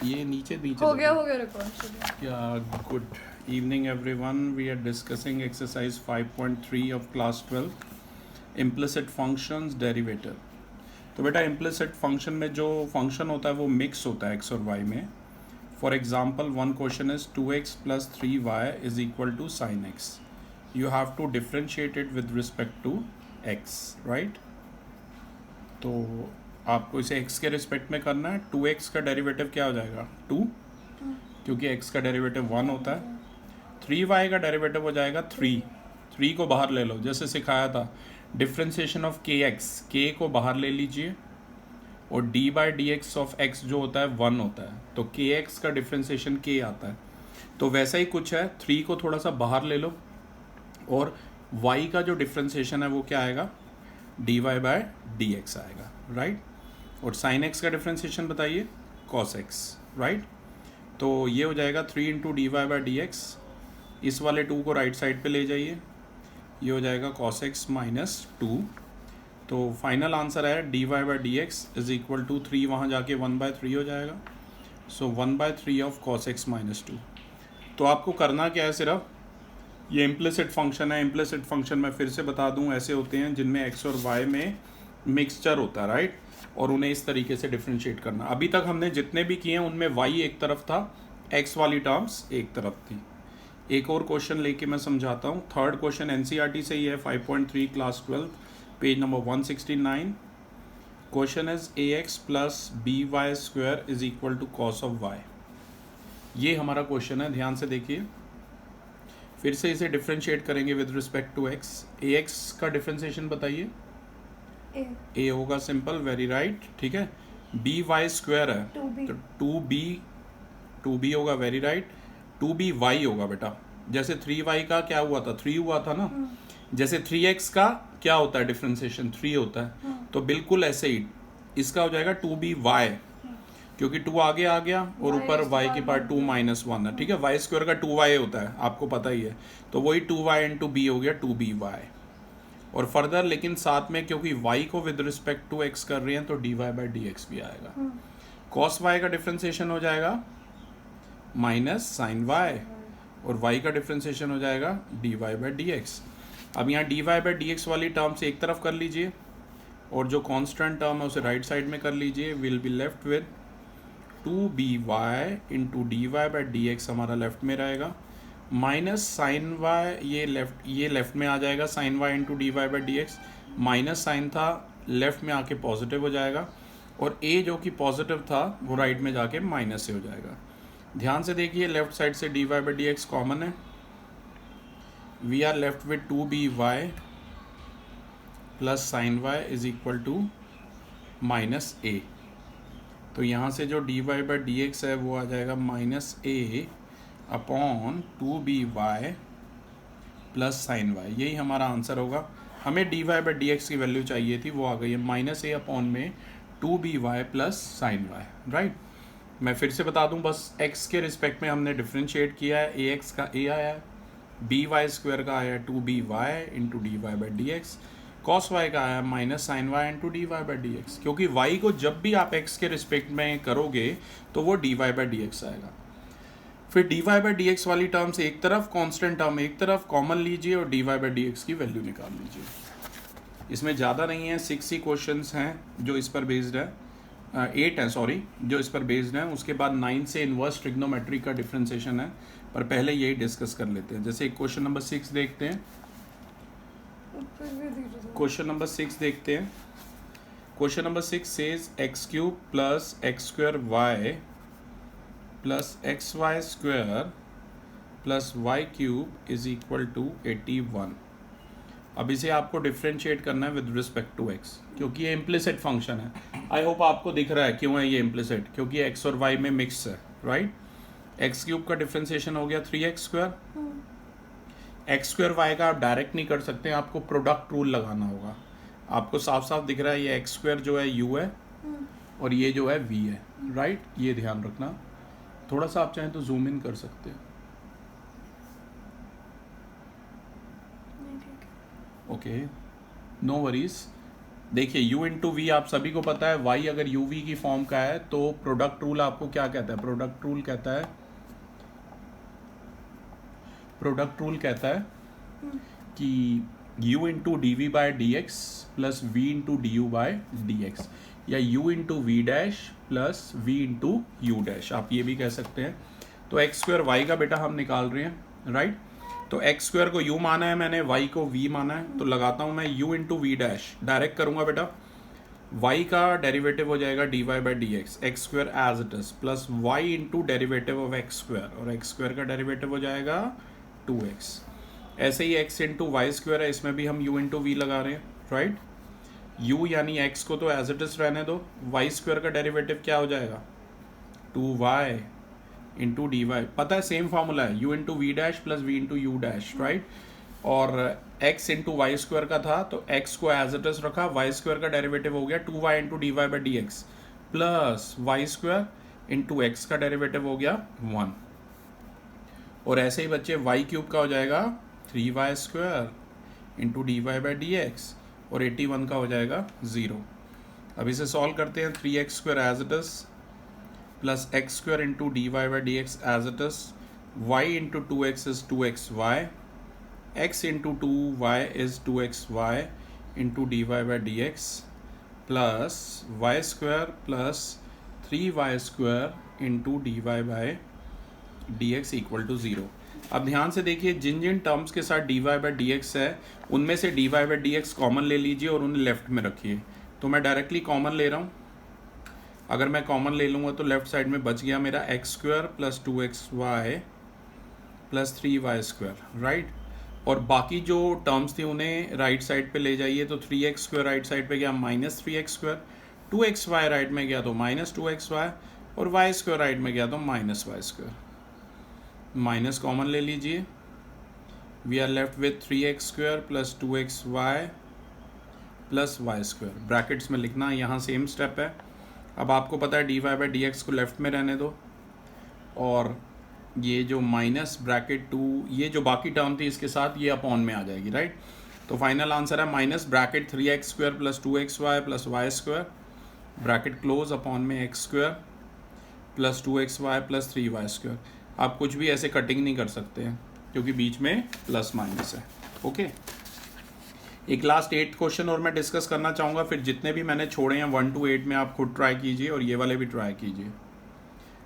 ये नीचे हो गया record. Yeah, good evening everyone. We are discussing exercise 5.3 of class 12 implicit functions derivative. तो बेटा implicit function में जो function होता है वो mix होता है x और y में. For example, one question is 2x plus 3y is equal to sin x. You have to differentiate it with respect to x, right? तो आपको इसे x के रिस्पेक्ट में करना है. 2x का डेरिवेटिव क्या हो जाएगा? 2, क्योंकि x का डेरिवेटिव 1 होता है. 3y का डेरिवेटिव हो जाएगा 3 को बाहर ले लो, जैसे सिखाया था. डिफ्रेंशिएशन ऑफ k को बाहर ले लीजिए और D by D x of x जो होता है 1 होता है, तो kx का डिफ्रेंशिएशन k आता है. तो वैसा ही कुछ है, 3 को थोड़ा सा बाहर ले लो और y का जो डिफ्रेंशिएशन है वो क्या आएगा? D Y by D x आएगा, राइट. और साइन एक्स का डिफ्रेंशिएशन बताइए, कॉस एक्स, राइट. तो ये हो जाएगा 3 into d Y by D x. इस वाले 2 को राइट साइड पे ले जाइए, ये हो जाएगा कॉस एक्स माइनस 2. तो फाइनल आंसर है d Y by D x is equal to 3, वहाँ जाके 1/3 हो जाएगा. So 1/3 of cos x minus 2. तो आपको करना क्या है, सिर्फ ये इम्प्लिसिट फंक्शन है. इम्प्लिसिट फंक्शन मैं फिर से बता दूं, ऐसे होते हैं जिनमें एक्स और वाई में मिक्सचर होता है, राइट. और उन्हें इस तरीके से डिफ्रेंशिएट करना. अभी तक हमने जितने भी किए हैं उनमें वाई एक तरफ था, एक्स वाली टर्म्स एक तरफ थी. एक और क्वेश्चन लेके मैं समझाता हूँ. थर्ड क्वेश्चन एनसीईआरटी से ही है, 5.3 class 12 page number 169. Question is a x plus b y square is equal to cos of y. ये हमारा क्वेश्चन है, ध्यान से देखिए. फिर से इसे डिफ्रेंशिएट करेंगे with respect to x. A x का डिफ्रेंशिएशन बताइए. ए होगा सिंपल, वेरी राइट, ठीक है. बी वाई स्क्वायर है तो 2b होगा, वेरी राइट. 2b वाई होगा बेटा. जैसे 3y का क्या हुआ था, 3 हुआ था ना. जैसे 3x का क्या होता है डिफ्रेंशिएशन, 3 होता है. तो बिल्कुल ऐसे ही इसका हो जाएगा 2b वाई, क्योंकि 2 आगे आ गया और ऊपर y की पार्ट 2 माइनस 1 है, ठीक है. वाई स्क्वायर का 2y होता है, आपको पता ही है. तो वही 2y इंटू बी हो गया 2by. और फर्दर लेकिन साथ में क्योंकि y को विद रिस्पेक्ट टू x कर रहे हैं तो dy बाई डी एक्स भी आएगा. cos y का डिफ्रेंशिएशन हो जाएगा माइनस साइन y, और y का डिफ्रेंशिएशन हो जाएगा dy बाई डी एक्स. अब यहाँ dy बाई डी एक्स वाली टर्म से एक तरफ कर लीजिए और जो कांस्टेंट टर्म है उसे राइट साइड में कर लीजिए. Will be left with 2by into d Y by D x हमारा लेफ्ट में रहेगा, माइनस साइन वाई, ये लेफ्ट में आ जाएगा. Sine y into d Y by D x, minus sine था लेफ्ट में आके पॉजिटिव हो जाएगा, और ए जो कि पॉजिटिव था वो राइट में जाके माइनस से हो जाएगा. ध्यान से देखिए, लेफ्ट साइड से D Y by D x common है. We are left with 2by plus sign Y is equal to minus A. तो यहाँ से जो D Y by D x है वो आ जाएगा minus A upon 2by plus sign Y. यही हमारा आंसर होगा. हमें D Y by D x की वैल्यू चाहिए थी, वो आ गई है माइनस ए अपॉन में 2by plus sign Y, right. मैं फिर से बता दूं, बस x के रिस्पेक्ट में हमने डिफ्रेंशिएट किया है. ए एक्स का a आया है, बी वाई स्क्वायर का आया 2by into d Y by D x, cos y का आया minus sine y into d Y by D x. क्योंकि y को जब भी आप x के रिस्पेक्ट में करोगे तो वो d Y by D x आएगा. फिर d Y by D x वाली टर्म से एक तरफ, कांस्टेंट टर्म एक तरफ कॉमन लीजिए और d Y by D x की वैल्यू निकाल लीजिए. इसमें ज़्यादा नहीं है, 6 ही क्वेश्चंस हैं जो इस पर बेस्ड है. 8 हैं सॉरी, जो इस पर बेस्ड हैं. उसके बाद 9 से इन्वर्स ट्रिग्नोमेट्री का डिफ्रेंशिएशन है, पर पहले यही डिस्कस कर लेते हैं. जैसे क्वेश्चन नंबर 6 देखते हैं. क्वेश्चन नंबर 6 देखते हैं. Question number 6 says x cube plus x square y plus x y square plus y cube is equal to 81. अब इसे आपको डिफ्रेंशिएट करना है विद रिस्पेक्ट टू एक्स, क्योंकि ये इम्प्लिसिट फंक्शन है. आई होप आपको दिख रहा है क्यों है ये इम्प्लिसिट, क्योंकि एक्स और वाई में मिक्स है, राइट. एक्स क्यूब का डिफ्रेंशिएशन हो गया 3x square. X square Y का आप डायरेक्ट नहीं कर सकते, आपको प्रोडक्ट रूल लगाना होगा. आपको साफ साफ दिख रहा है ये एक्स स्क्वायर जो है u है और ये जो है v है, राइट. ये ध्यान रखना. थोड़ा सा आप चाहें तो जूम इन कर सकते हैं. Okay, no worries. देखिए u इंटू वी आप सभी को पता है, y अगर u v की फॉर्म का है तो प्रोडक्ट रूल आपको क्या कहता है? प्रोडक्ट रूल कहता है कि u into d v by D x plus v into d u by D x, या u into v dash plus v into u dash, आप ये भी कह सकते हैं। तो एक्स स्क्वायर वाई का बेटा हम निकाल रहे हैं, राइट। तो एक्स स्क्वायर को u माना है मैंने, y को v माना है, तो लगाता हूँ मैं u into v dash, direct करूँगा बेटा। y का डेरिवेटिव हो जाएगा d Y by D x, x square as it is, plus y into derivative of x square, और एक्स स्क्वायर का डेरिवेटिव हो जाएगा 2x। ऐसे ही x इंटू वाई स्क्वायर है, इसमें भी हम u इंटू वी लगा रहे हैं, राइट। u यानी x को तो एज इट इज रहने दो, वाई स्क्वायर का डेरिवेटिव क्या हो जाएगा? 2y इंटू डी वाई, पता है सेम फार्मूला है, u into v dash plus v into u dash, right. और x इंटू वाई स्क्वायर का था तो x को एज इट इज रखा, वाई स्क्वायर का डेरिवेटिव हो गया 2y into d Y by D x, plus y square into x का डेरिवेटिव हो गया 1। और ऐसे ही बच्चे y क्यूब का हो जाएगा 3y square into d Y by D x, और 81 का हो जाएगा 0। अब इसे सॉल्व करते हैं, 3x square as it is plus x square into d Y by D x as it is, y into 2x is 2xy, x into 2y is 2xy into d Y by D x, plus y square plus 3y square into d Y by D x equal to 0। अब ध्यान से देखिए, जिन जिन terms के साथ d Y by D x है उनमें से D Y by D x common ले लीजिए और उन्हें लेफ्ट में रखिए। तो मैं डायरेक्टली कॉमन ले रहा हूँ, अगर मैं कॉमन ले लूँगा तो लेफ्ट साइड में बच गया मेरा x square plus 2xy plus 3y square, right. और बाकी जो टर्म्स थी उन्हें राइट साइड पे ले जाइए, तो 3x स्क्वायर राइट साइड पे गया minus 3x square, 2xy right में गया तो माइनस 2xy, और y स्क्वायर राइट में गया तो minus y square. Minus common ले लीजिए, we are left with 3x square plus 2xy plus y square, brackets में लिखना, यहाँ सेम स्टेप है। अब आपको पता है d Y by D x को लेफ्ट में रहने दो, और ये जो माइनस ब्रैकेट 2, ये जो बाकी टर्म थी इसके साथ ये अपॉन में आ जाएगी, राइट। तो फाइनल आंसर है minus bracket 3x square plus 2xy plus y square, bracket close, upon में x square plus 2xy plus 3y square. आप कुछ भी ऐसे कटिंग नहीं कर सकते हैं क्योंकि बीच में प्लस माइनस है, ओके। एक लास्ट 8 क्वेश्चन और मैं डिस्कस करना चाहूँगा, फिर जितने भी मैंने छोड़े हैं 1 to 8 में आप खुद ट्राई कीजिए और ये वाले भी ट्राई कीजिए।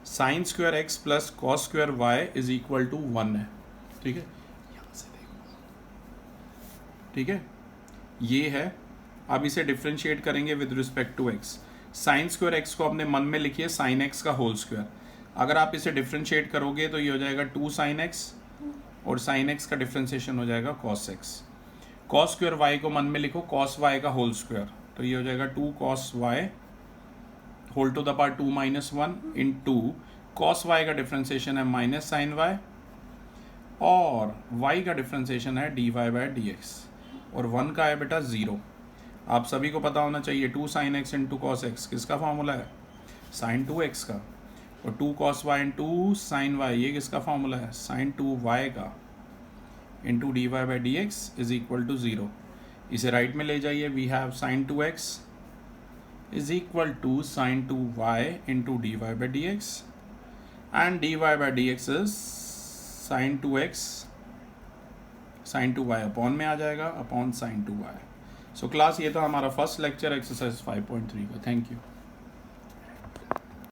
Sine square x plus cos square y is equal to 1 है, ठीक है, यहाँ से देखो, ठीक है, ये है। अब इसे डिफ्रेंशिएट करेंगे with respect to x. Sine square x को अपने मन में लिखिए साइन एक्स का होल स्क्वायर, अगर आप इसे डिफ्रेंशिएट करोगे तो ये हो जाएगा 2 साइन एक्स, और साइन एक्स का डिफ्रेंशिएशन हो जाएगा cos x. Cos square y को मन में लिखो कॉस वाई का होल स्क्वायर, तो ये हो जाएगा 2 cos y whole to the power 2 minus 1 in 2 cos y का डिफ्रेंशिएशन है माइनस साइन वाई, और वाई का डिफ्रेंशिएशन है d Y by D x, और 1 का है बेटा 0। आप सभी को पता होना चाहिए 2 sine x into cos x किसका फॉर्मूला है? साइन 2x का, और 2 cos y into sine y ये किसका फॉर्मूला है? साइन 2y का, into d Y by D x is equal to 0। इसे राइट में ले जाइए, we have sine 2x is equal to sine 2y into d Y by D x, and d Y by D x is sine 2x sine 2y upon में आ जाएगा, upon sine 2y। So class ये था हमारा first lecture exercise 5.3 का। Thank you.